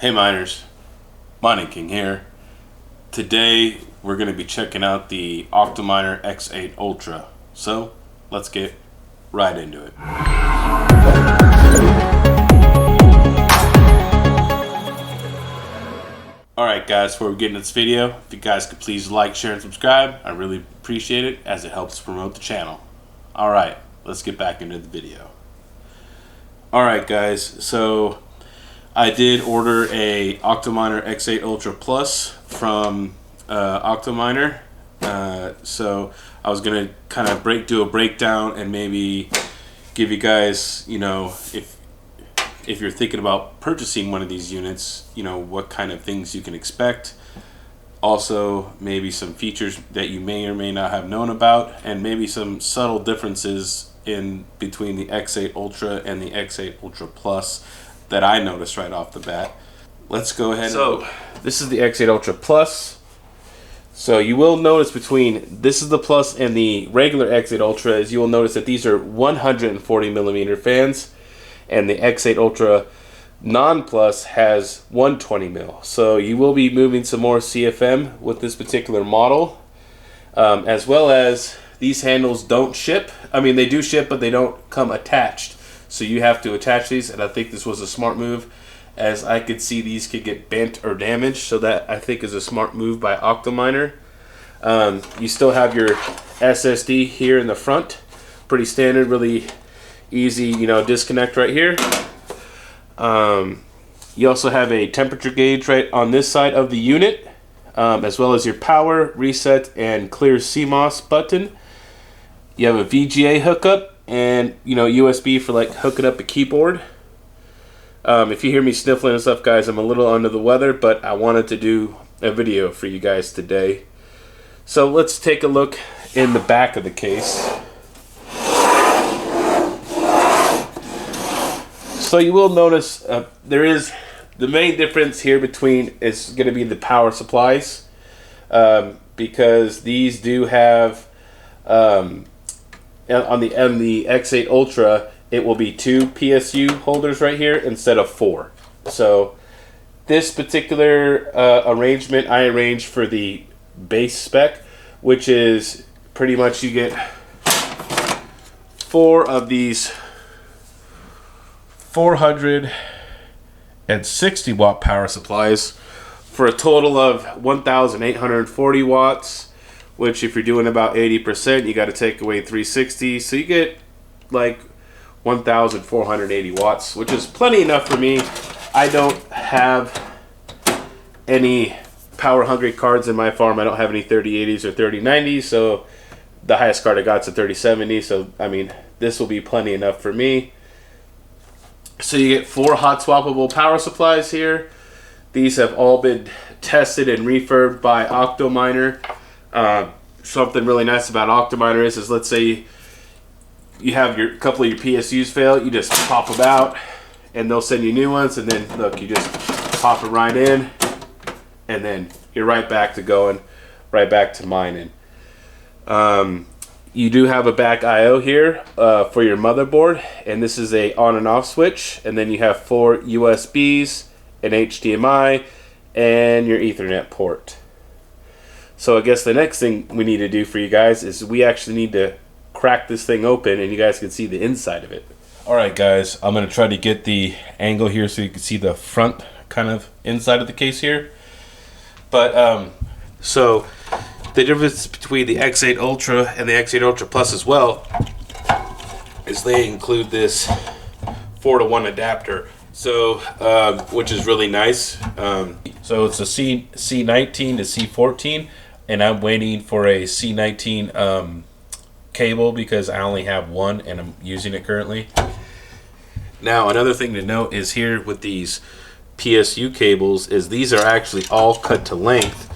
Hey miners, Mining King here. Today we're going to be checking out the Octominer X8 Ultra. So let's get right into it. Alright guys, before we get into this video, if you guys could please like, share, and subscribe, I really appreciate it as it helps promote the channel. Alright, let's get back into the video. Alright guys, so I did order a Octominer X8 Ultra Plus from Octominer. So I was gonna kind of do a breakdown and maybe give you guys, you know, if you're thinking about purchasing one of these units, you know, what kind of things you can expect. Also, maybe some features that you may or may not have known about, and maybe some subtle differences in between the X8 Ultra and the X8 Ultra Plus that I noticed right off the bat. Let's go ahead. So this is the X8 Ultra Plus. So you will notice between this is the Plus and the regular X8 Ultra is you will notice that these are 140 millimeter fans, and the X8 Ultra Non-Plus has 120 mil. So you will be moving some more CFM with this particular model, as well as these handles don't ship. I mean, they do ship, but they don't come attached. So you have to attach these, and I think this was a smart move, as I could see these could get bent or damaged. So that I think is a smart move by Octominer. You still have your SSD here in the front, pretty standard, really easy, you know, disconnect right here. You also have a temperature gauge right on this side of the unit, as well as your power, reset, and clear CMOS button. You have a VGA hookup, and you know, USB for like hooking up a keyboard. If you hear me sniffling and stuff, guys, I'm a little under the weather, but I wanted to do a video for you guys today. So let's take a look in the back of the case. So you will notice there is the main difference here between is going to be the power supplies, because these do have on the X8 Ultra, it will be 2 PSU holders right here instead of 4. So this particular arrangement I arranged for the base spec, which is pretty much you get 4 of these 460 watt power supplies for a total of 1,840 watts. Which, if you're doing about 80%, you got to take away 360, so you get like 1,480 watts, which is plenty enough for me. I don't have any power hungry cards in my farm. I don't have any 3080s or 3090s, so the highest card I got is a 3070. So I mean, this will be plenty enough for me. So you get 4 hot swappable power supplies here. These have all been tested and refurbed by Octominer. Something really nice about Octominer is let's say you have your couple of your PSUs fail, you just pop them out and they'll send you new ones, and then look, you just pop it right in and then you're right back to going, right back to mining. You do have a back IO here for your motherboard, and this is a on and off switch, and then you have 4 USBs, an HDMI, and your Ethernet port. So I guess the next thing we need to do for you guys is we actually need to crack this thing open and you guys can see the inside of it. Alright guys, I'm going to try to get the angle here so you can see the front kind of inside of the case here. But so the difference between the X8 Ultra and the X8 Ultra Plus as well is they include this 4-to-1 adapter. So, which is really nice. So it's a C19 to C14, and I'm waiting for a C19 cable because I only have one and I'm using it currently. Now, another thing to note is here with these PSU cables is these are actually all cut to length.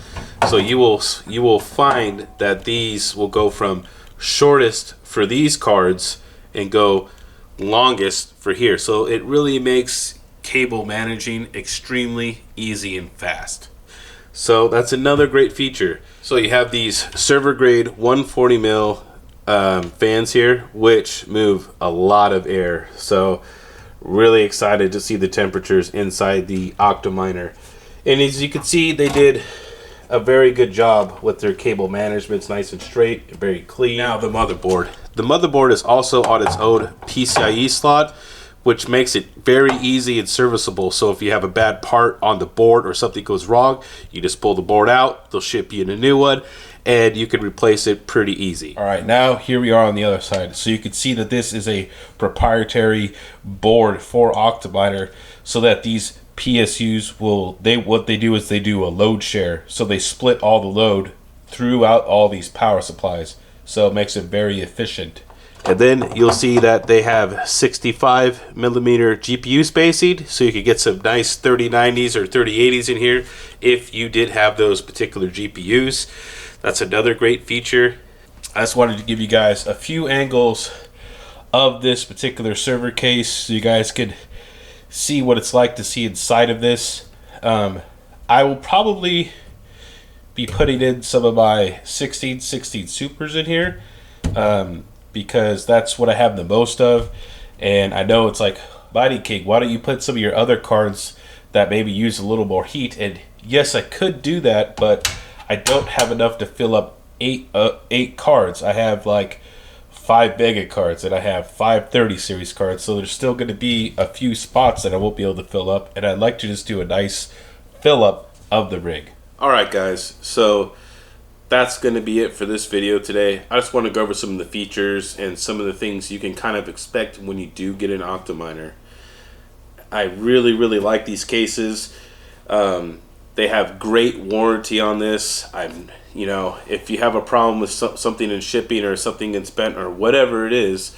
So you will find that these will go from shortest for these cards and go longest for here. So it really makes cable managing extremely easy and fast. So that's another great feature. So you have these server grade 140 mil fans here, which move a lot of air. So Really excited to see the temperatures inside the Octominer. And as you can see, they did a very good job with their cable management. It's nice and straight, very clean. Now the motherboard. The motherboard is also on its own PCIe slot, which makes it very easy and serviceable. So if you have a bad part on the board or something goes wrong, you just pull the board out, they'll ship you a new one, and you can replace it pretty easy. All right, now here we are on the other side. So you can see that this is a proprietary board for Octominer, so that these PSUs what they do is they do a load share. So they split all the load throughout all these power supplies. So it makes it very efficient. And then you'll see that they have 65 millimeter GPU spacing, so you could get some nice 3090s or 3080s in here if you did have those particular GPUs. That's another great feature. I just wanted to give you guys a few angles of this particular server case so you guys could see what it's like to see inside of this. I will probably be putting in some of my 1616 Supers in here. Because that's what I have the most of, and I know it's like, Mighty King, why don't you put some of your other cards that maybe use a little more heat? And yes, I could do that, but I don't have enough to fill up eight cards. I have like 5 Mega cards, and I have 5 30 series cards, so there's still going to be a few spots that I won't be able to fill up, and I'd like to just do a nice fill up of the rig. Alright guys, so that's going to be it for this video today. I just want to go over some of the features and some of the things you can kind of expect when you do get an Octominer. I really like these cases. They have great warranty on this. If you have a problem with something in shipping or something in spent or whatever it is,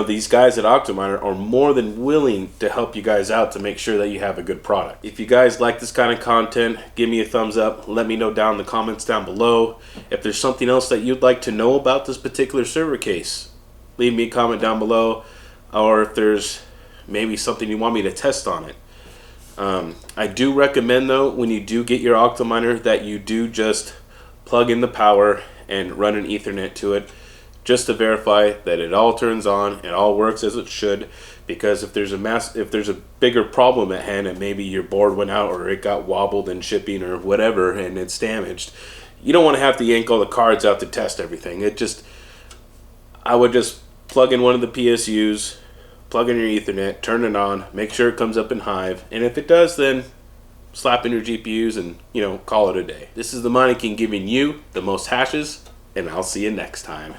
these guys at Octominer are more than willing to help you guys out to make sure that you have a good product. If you guys like this kind of content, give me a thumbs up. Let me know down in the comments down below. If there's something else that you'd like to know about this particular server case, leave me a comment down below. Or if there's maybe something you want me to test on it. I do recommend though, when you do get your Octominer, that you do just plug in the power and run an Ethernet to it, just to verify that it all turns on, it all works as it should. Because if there's a bigger problem at hand, and maybe your board went out or it got wobbled in shipping or whatever and it's damaged, you don't want to have to yank all the cards out to test everything. I would just plug in one of the PSUs, plug in your Ethernet, turn it on, make sure it comes up in Hive, and if it does, then slap in your GPUs and call it a day. This is the Mighty King giving you the most hashes, and I'll see you next time.